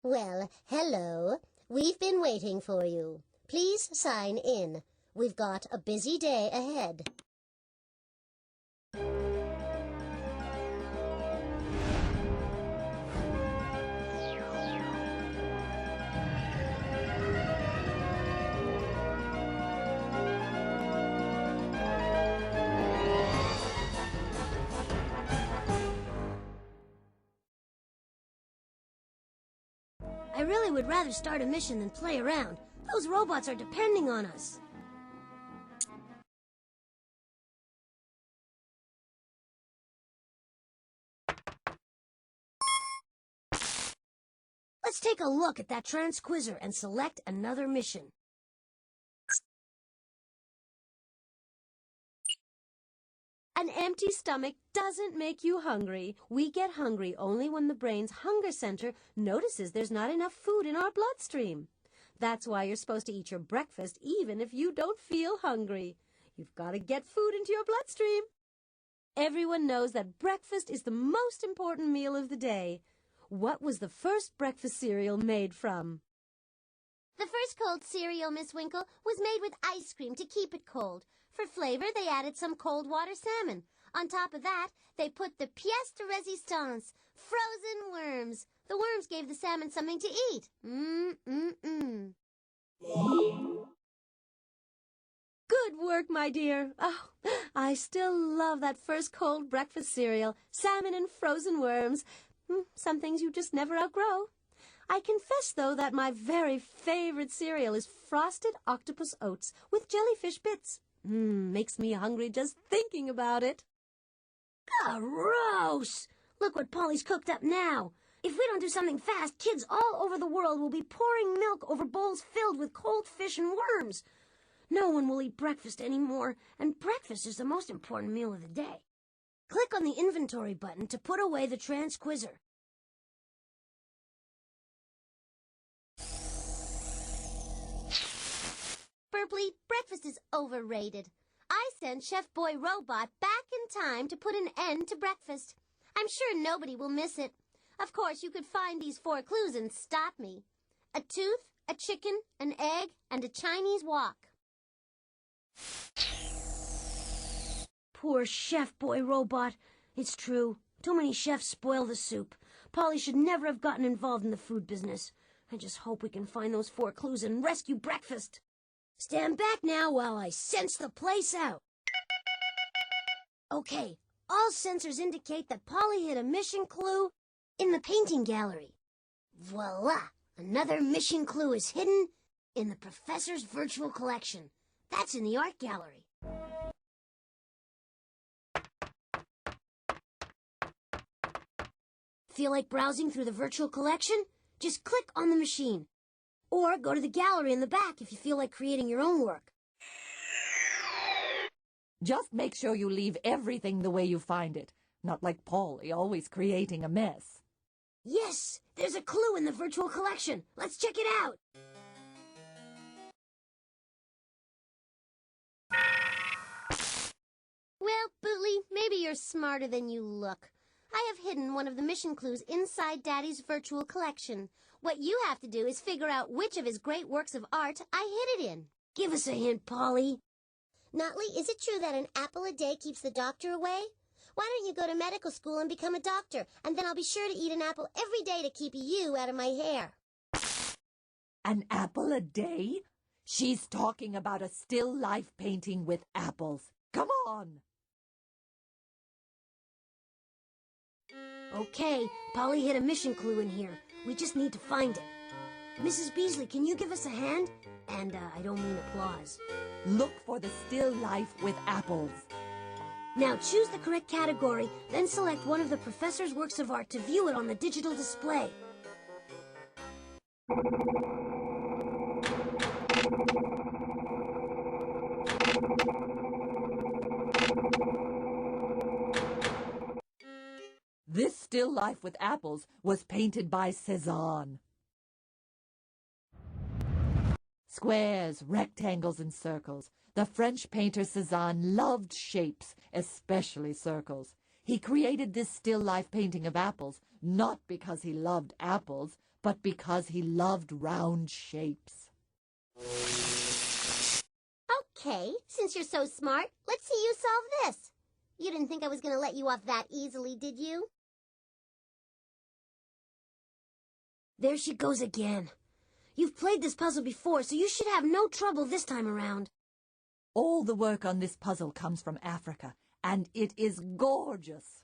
Well, hello. We've been waiting for you. Please sign in. We've got a busy day ahead. I really would rather start a mission than play around. Those robots are depending on us. Let's take a look at that transquizzer and select another mission. An empty stomach doesn't make you hungry. We get hungry only when the brain's hunger center notices there's not enough food in our bloodstream. That's why you're supposed to eat your breakfast even if you don't feel hungry. You've got to get food into your bloodstream. Everyone knows that breakfast is the most important meal of the day. What was the first breakfast cereal made from? The first cold cereal, Miss Winkle, was made with ice cream to keep it cold. For flavor, they added some cold water salmon. On top of that, they put the pièce de résistance, frozen worms. The worms gave the salmon something to eat. Good work, my dear. Oh, I still love that first cold breakfast cereal, salmon and frozen worms. Some things you just never outgrow. I confess, though, that my very favorite cereal is frosted octopus oats with jellyfish bits. Makes me hungry just thinking about it. Gross! Look what Polly's cooked up now. If we don't do something fast, kids all over the world will be pouring milk over bowls filled with cold fish and worms. No one will eat breakfast anymore, and breakfast is the most important meal of the day. Click on the inventory button to put away the transquizzer. Burpley, breakfast is overrated. I sent Chef Boy Robot back in time to put an end to breakfast. I'm sure nobody will miss it. Of course, you could find these 4 clues and stop me. A tooth, a chicken, an egg, and a Chinese wok. Poor Chef Boy Robot. It's true. Too many chefs spoil the soup. Polly should never have gotten involved in the food business. I just hope we can find those 4 clues and rescue breakfast. Stand back now while I sense the place out. Okay, all sensors indicate that Polly hit a mission clue in the painting gallery. Voila! Another mission clue is hidden in the professor's virtual collection. That's in the art gallery. Feel like browsing through the virtual collection? Just click on the machine. Or go to the gallery in the back if you feel like creating your own work. Just make sure you leave everything the way you find it. Not like Polly, always creating a mess. Yes, there's a clue in the virtual collection. Let's check it out. Well, Botley, maybe you're smarter than you look. I have hidden one of the mission clues inside Daddy's virtual collection. What you have to do is figure out which of his great works of art I hid it in. Give us a hint, Polly. Notley, is it true that an apple a day keeps the doctor away? Why don't you go to medical school and become a doctor, and then I'll be sure to eat an apple every day to keep you out of my hair. An apple a day? She's talking about a still life painting with apples. Come on! Okay, Polly hit a mission clue in here. We just need to find it. Mrs. Beasley, can you give us a hand? And I don't mean applause. Look for the still life with apples. Now choose the correct category, then select one of the professor's works of art to view it on the digital display. This still life with apples was painted by Cézanne. Squares, rectangles, and circles. The French painter Cézanne loved shapes, especially circles. He created this still life painting of apples, not because he loved apples, but because he loved round shapes. Okay, since you're so smart, let's see you solve this. You didn't think I was going to let you off that easily, did you? There she goes again. You've played this puzzle before, so you should have no trouble this time around. All the work on this puzzle comes from Africa, and it is gorgeous.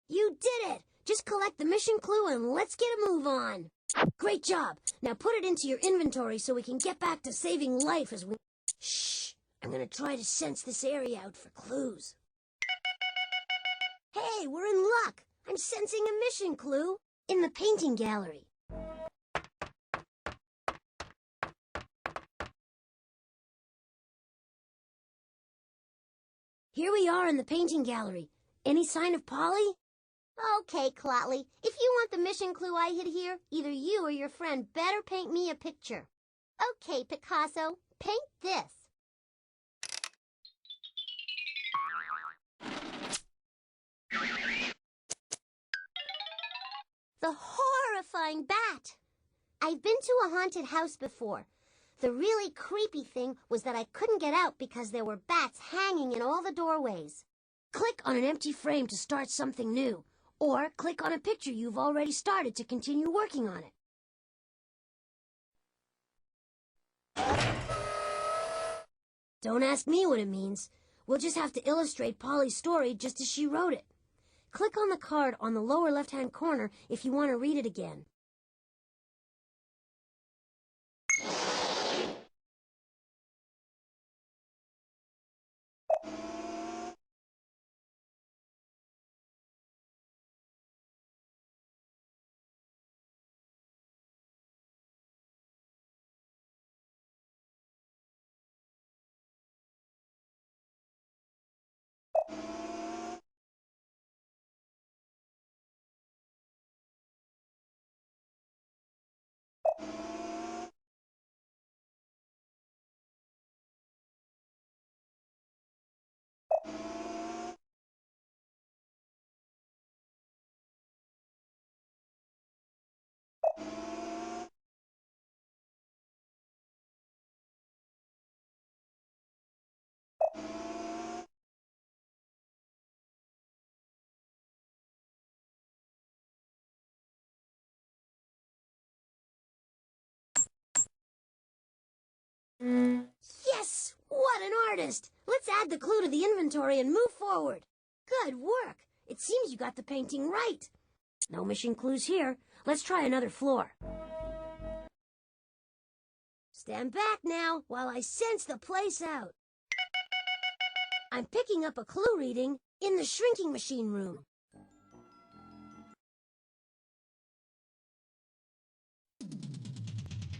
You did it! Just collect the mission clue and let's get a move on. Great job! Now put it into your inventory so we can get back to saving life as we... Shh! I'm gonna try to sense this area out for clues. Hey, we're in luck! I'm sensing a mission clue in the painting gallery. Here we are in the painting gallery. Any sign of Polly? Okay, Clotley, if you want the mission clue I hid here, either you or your friend better paint me a picture. Okay, Picasso, paint this. The horrifying bat! I've been to a haunted house before. The really creepy thing was that I couldn't get out because there were bats hanging in all the doorways. Click on an empty frame to start something new, or click on a picture you've already started to continue working on it. Don't ask me what it means. We'll just have to illustrate Polly's story just as she wrote it. Click on the card on the lower left-hand corner if you want to read it again. Yes! What an artist! Let's add the clue to the inventory and move forward. Good work. It seems you got the painting right. No mission clues here. Let's try another floor. Stand back now while I sense the place out. I'm picking up a clue reading in the shrinking machine room.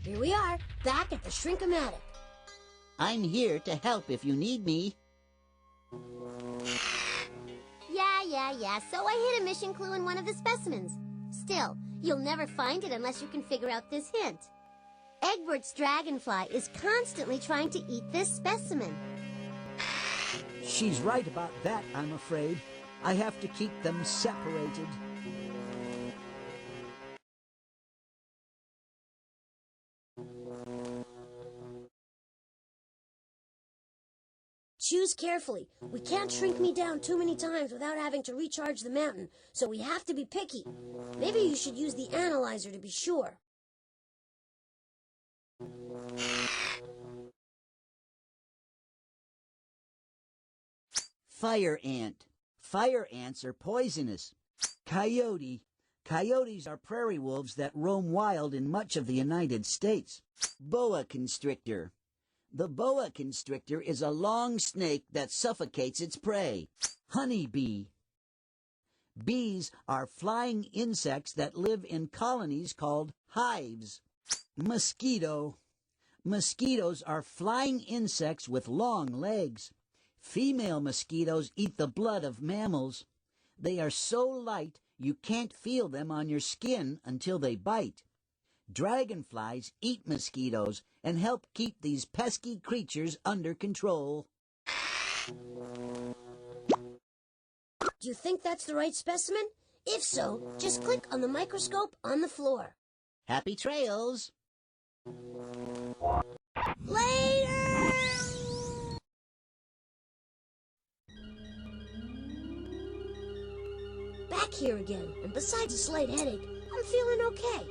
Here we are, back at the Shrink-O-Matic. I'm here to help if you need me. Yeah. So I hid a mission clue in one of the specimens. Still, you'll never find it unless you can figure out this hint. Egbert's dragonfly is constantly trying to eat this specimen. She's right about that, I'm afraid. I have to keep them separated. Choose carefully. We can't shrink me down too many times without having to recharge the mountain, so we have to be picky. Maybe you should use the analyzer to be sure. Fire ant. Fire ants are poisonous. Coyote. Coyotes are prairie wolves that roam wild in much of the United States. Boa constrictor. The boa constrictor is a long snake that suffocates its prey. Honeybee. Bees are flying insects that live in colonies called hives. Mosquito. Mosquitoes are flying insects with long legs. Female mosquitoes eat the blood of mammals. They are so light you can't feel them on your skin until they bite. Dragonflies eat mosquitoes and help keep these pesky creatures under control. Do you think that's the right specimen? If so, just click on the microscope on the floor. Happy trails! Later! Back here again, and besides a slight headache, I'm feeling okay.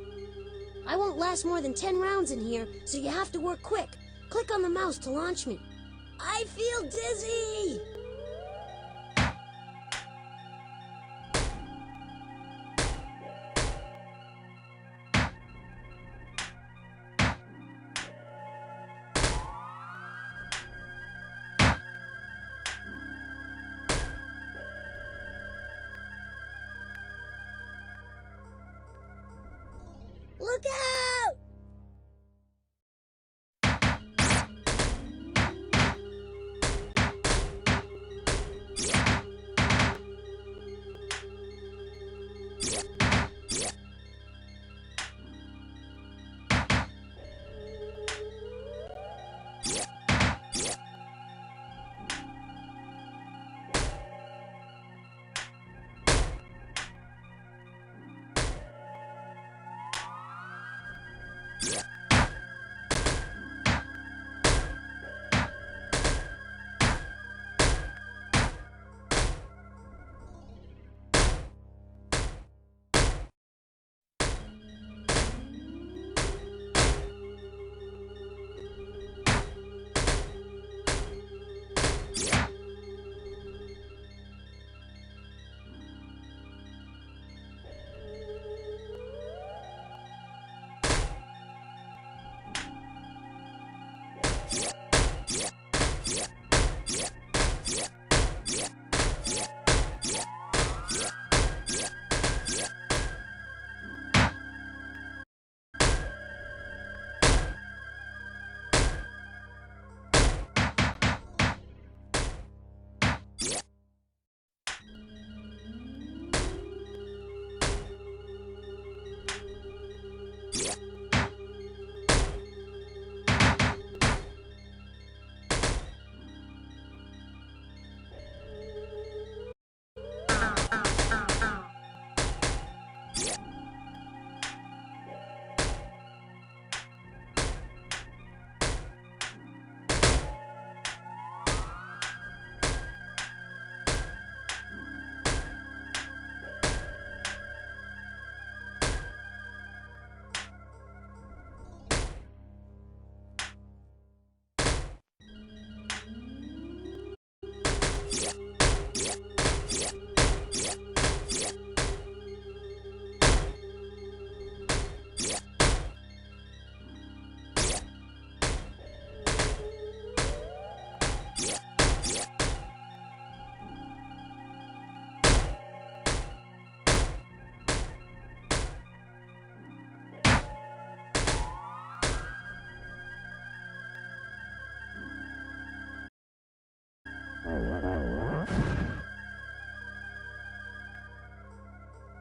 I won't last more than 10 rounds in here, so you have to work quick. Click on the mouse to launch me. I feel dizzy! Look out!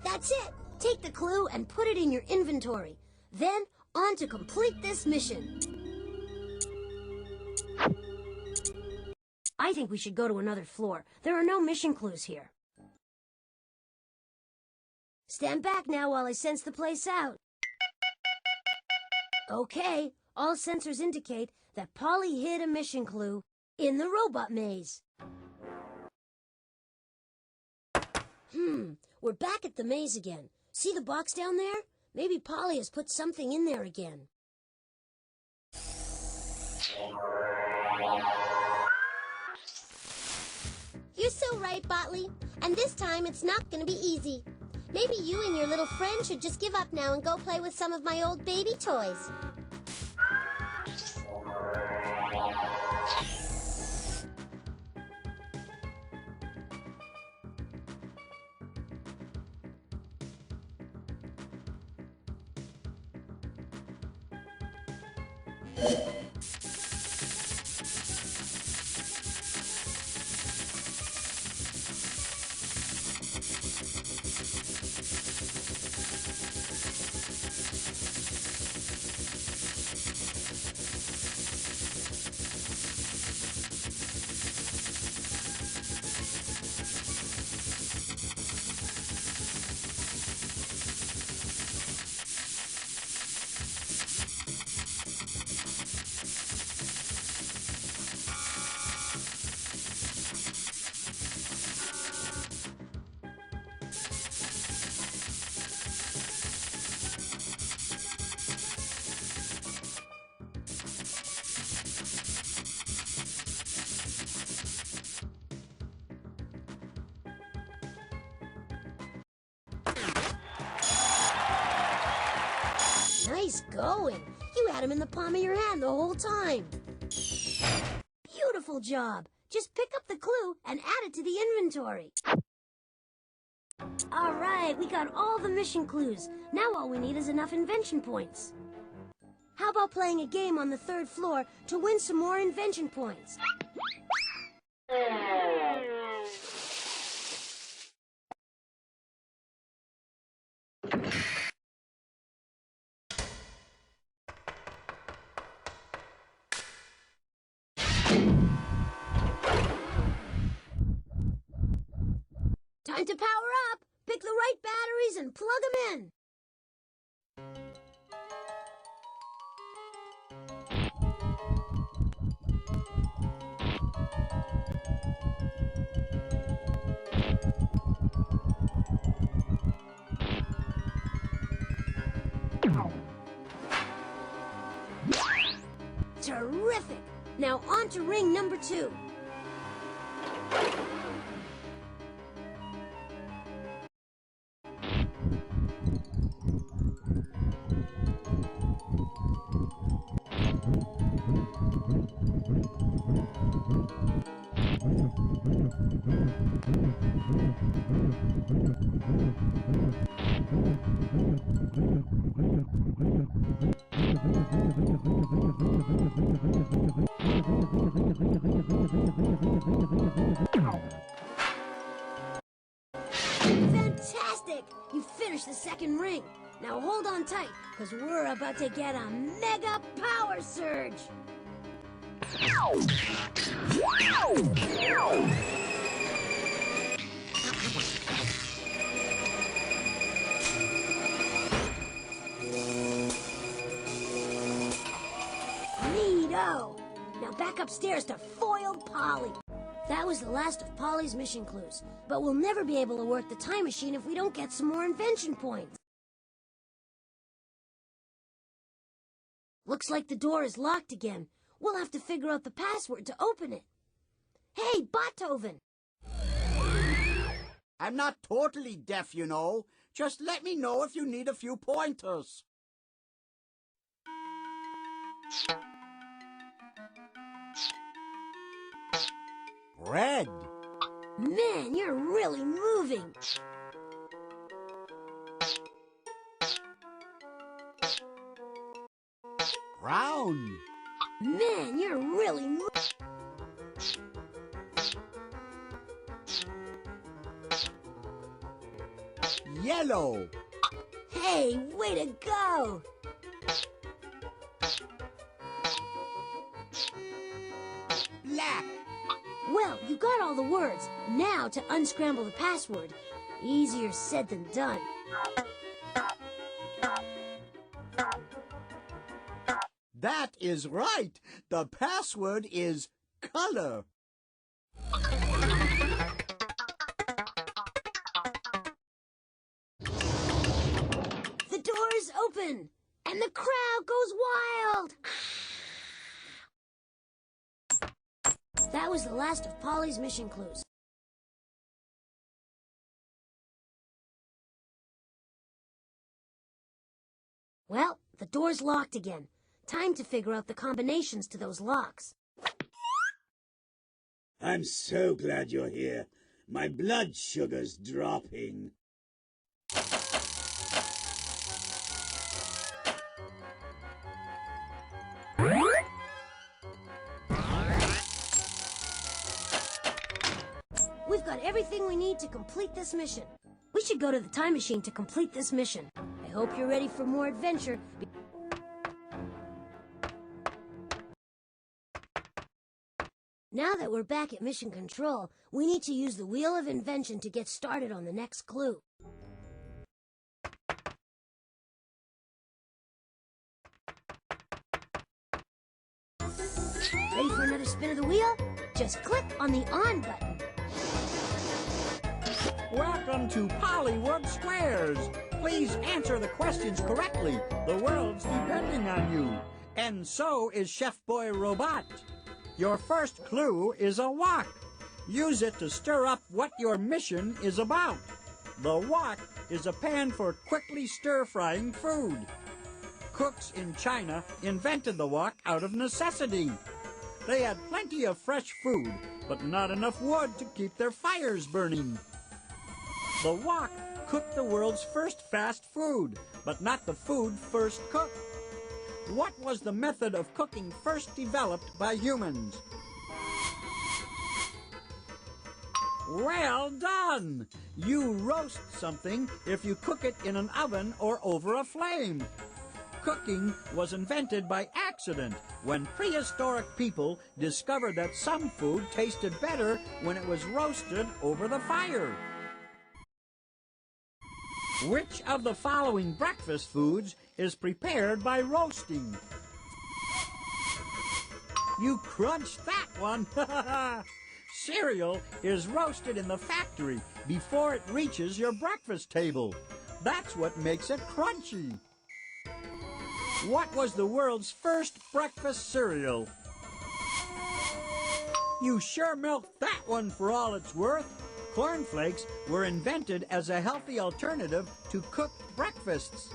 That's it. Take the clue and put it in your inventory. Then, on to complete this mission. I think we should go to another floor. There are no mission clues here. Stand back now while I sense the place out. Okay, all sensors indicate that Polly hid a mission clue in the robot maze. We're back at the maze again. See the box down there? Maybe Polly has put something in there again. You're so right, Botley. And this time it's not going to be easy. Maybe you and your little friend should just give up now and go play with some of my old baby toys. Nice going. You had him in the palm of your hand the whole time. Beautiful job. Just pick up the clue and add it to the inventory. All right, we got all the mission clues. Now all we need is enough invention points. How about playing a game on the 3rd floor to win some more invention points? Time to power up. Pick the right batteries and plug them in. Terrific. Now on to ring number 2. Fantastic! You finished the 2nd ring. Now hold on tight, because we're about to get a mega power surge. Neato! Now back upstairs to foil Polly. That was the last of Polly's mission clues, but we'll never be able to work the time machine if we don't get some more invention points. Looks like the door is locked again. We'll have to figure out the password to open it. Hey, Beethoven! I'm not totally deaf, you know. Just let me know if you need a few pointers. Red. Man, you're really moving. Brown. Man, you're really Yellow. Hey, way to go! Black. Well, you got all the words. Now to unscramble the password. Easier said than done. That is right. The password is color. The door's open, and the crowd goes wild. That was the last of Polly's mission clues. Well, the door's locked again. Time to figure out the combinations to those locks. I'm so glad you're here. My blood sugar's dropping. We've got everything we need to complete this mission. We should go to the time machine to complete this mission. I hope you're ready for more adventure. Now that we're back at Mission Control, we need to use the Wheel of Invention to get started on the next clue. Ready for another spin of the wheel? Just click on the on button. Welcome to Pollywood Squares. Please answer the questions correctly. The world's depending on you. And so is Chef Boy Robot. Your first clue is a wok. Use it to stir up what your mission is about. The wok is a pan for quickly stir-frying food. Cooks in China invented the wok out of necessity. They had plenty of fresh food, but not enough wood to keep their fires burning. The wok cooked the world's first fast food, but not the food first cooked. What was the method of cooking first developed by humans? Well done! You roast something if you cook it in an oven or over a flame. Cooking was invented by accident when prehistoric people discovered that some food tasted better when it was roasted over the fire. Which of the following breakfast foods is prepared by roasting? You crunched that one! Cereal is roasted in the factory before it reaches your breakfast table. That's what makes it crunchy. What was the world's first breakfast cereal? You sure milked that one for all it's worth. Cornflakes were invented as a healthy alternative to cooked breakfasts.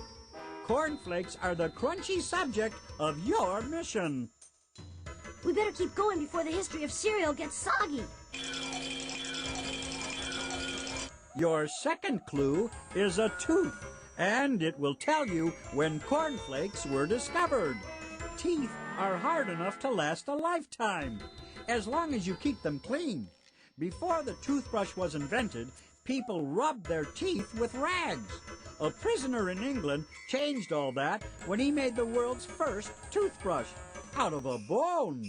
Cornflakes are the crunchy subject of your mission. We better keep going before the history of cereal gets soggy. Your second clue is a tooth, and it will tell you when cornflakes were discovered. Teeth are hard enough to last a lifetime, as long as you keep them clean. Before the toothbrush was invented, people rubbed their teeth with rags. A prisoner in England changed all that when he made the world's first toothbrush out of a bone.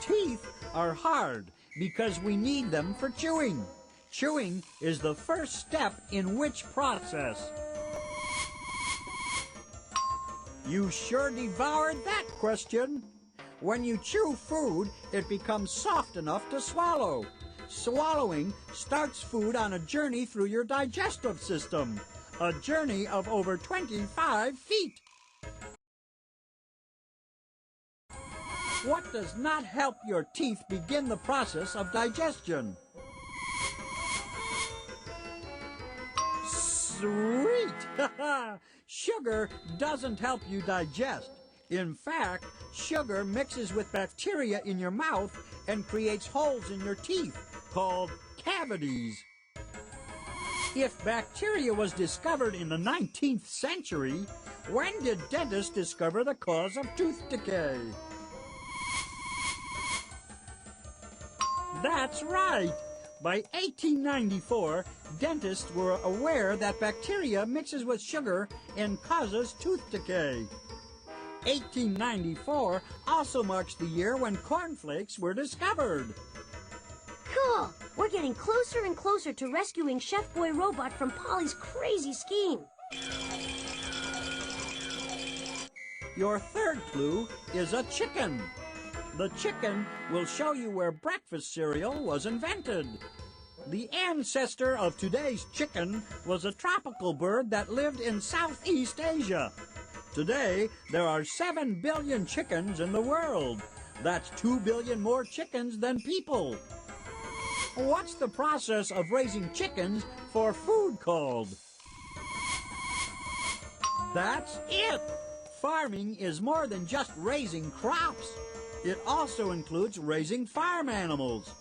Teeth are hard because we need them for chewing. Chewing is the first step in which process? You sure devoured that question. When you chew food, it becomes soft enough to swallow. Swallowing starts food on a journey through your digestive system, a journey of over 25 feet. What does not help your teeth begin the process of digestion? Sweet! Sugar doesn't help you digest. In fact, sugar mixes with bacteria in your mouth and creates holes in your teeth, called cavities. If bacteria was discovered in the 19th century, when did dentists discover the cause of tooth decay? That's right! By 1894, dentists were aware that bacteria mixes with sugar and causes tooth decay. 1894 also marks the year when cornflakes were discovered. Cool! We're getting closer and closer to rescuing Chef Boy Robot from Polly's crazy scheme. Your third clue is a chicken. The chicken will show you where breakfast cereal was invented. The ancestor of today's chicken was a tropical bird that lived in Southeast Asia. Today, there are 7 billion chickens in the world. That's 2 billion more chickens than people. What's the process of raising chickens for food called? That's it! Farming is more than just raising crops. It also includes raising farm animals.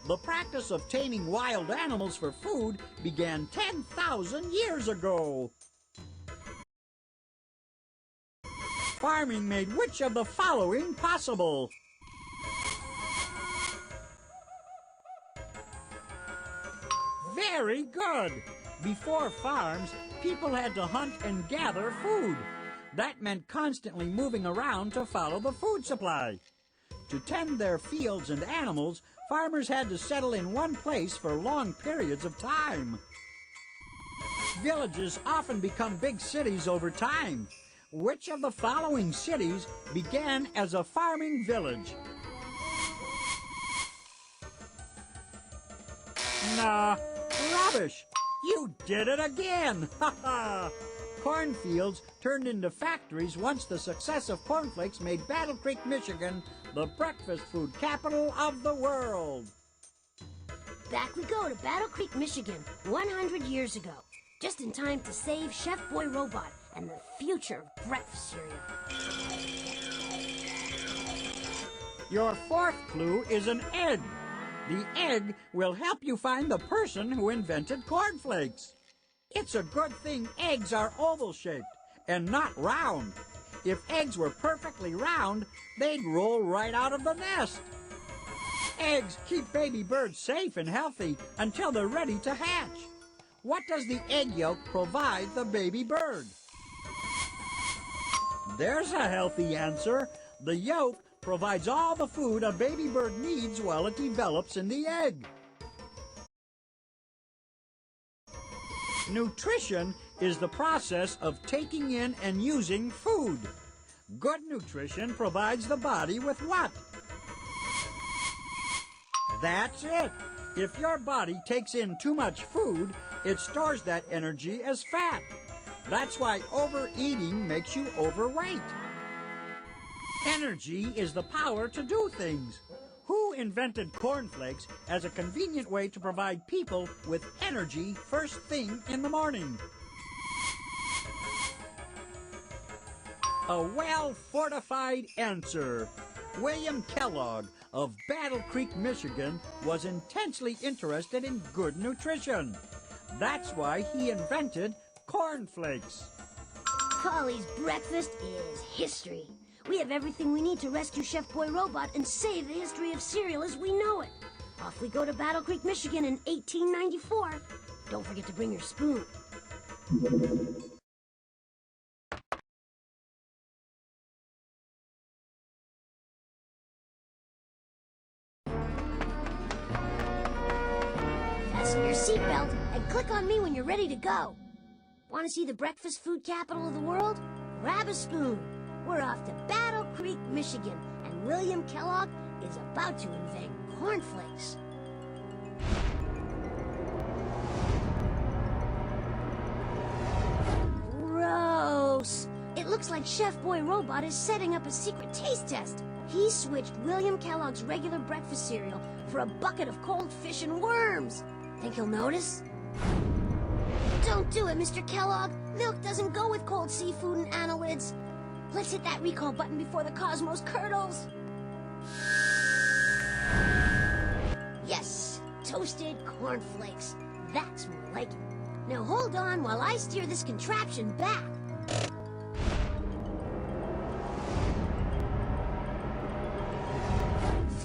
The practice of taming wild animals for food began 10,000 years ago. Farming made which of the following possible? Very good! Before farms, people had to hunt and gather food. That meant constantly moving around to follow the food supply. To tend their fields and animals, farmers had to settle in one place for long periods of time. Villages often become big cities over time. Which of the following cities began as a farming village? Nah, rubbish! You did it again! Ha ha! Cornfields turned into factories once the success of cornflakes made Battle Creek, Michigan, the breakfast food capital of the world. Back we go to Battle Creek, Michigan, 100 years ago, just in time to save Chef Boy Robot and the future of breakfast cereal. Your fourth clue is an egg. The egg will help you find the person who invented cornflakes. It's a good thing eggs are oval-shaped and not round. If eggs were perfectly round, they'd roll right out of the nest. Eggs keep baby birds safe and healthy until they're ready to hatch. What does the egg yolk provide the baby bird? There's a healthy answer. The yolk provides all the food a baby bird needs while it develops in the egg. Nutrition is the process of taking in and using food. Good nutrition provides the body with what? That's it. If your body takes in too much food, it stores that energy as fat. That's why overeating makes you overweight. Energy is the power to do things. Who invented cornflakes as a convenient way to provide people with energy first thing in the morning? A well-fortified answer. William Kellogg of Battle Creek, Michigan, was intensely interested in good nutrition. That's why he invented cornflakes. Polly's breakfast is history. We have everything we need to rescue Chef Boy Robot and save the history of cereal as we know it. Off we go to Battle Creek, Michigan in 1894. Don't forget to bring your spoon. Fasten your seatbelt and click on me when you're ready to go. Want to see the breakfast food capital of the world? Grab a spoon. We're off to Battle Creek, Michigan, and William Kellogg is about to invent cornflakes. Gross! It looks like Chef Boy Robot is setting up a secret taste test. He switched William Kellogg's regular breakfast cereal for a bucket of cold fish and worms. Think he'll notice? Don't do it, Mr. Kellogg. Milk doesn't go with cold seafood and annelids. Let's hit that recall button before the cosmos curdles. Yes, toasted cornflakes. That's more like it. Now hold on while I steer this contraption back.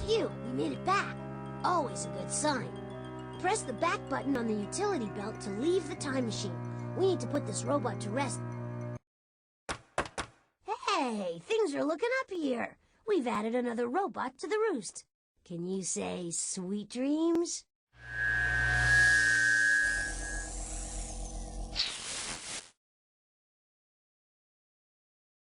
Phew, we made it back. Always a good sign. Press the back button on the utility belt to leave the time machine. We need to put this robot to rest. Hey, things are looking up here. We've added another robot to the roost. Can you say sweet dreams?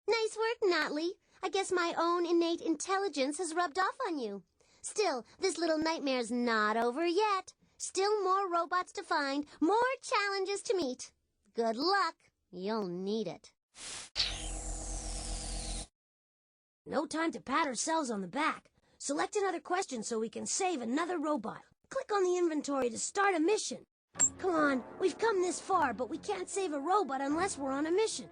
Nice work, Notley. I guess my own innate intelligence has rubbed off on you. Still, this little nightmare's not over yet. Still more robots to find, more challenges to meet. Good luck. You'll need it. No time to pat ourselves on the back. Select another question so we can save another robot. Click on the inventory to start a mission. Come on, we've come this far, but we can't save a robot unless we're on a mission.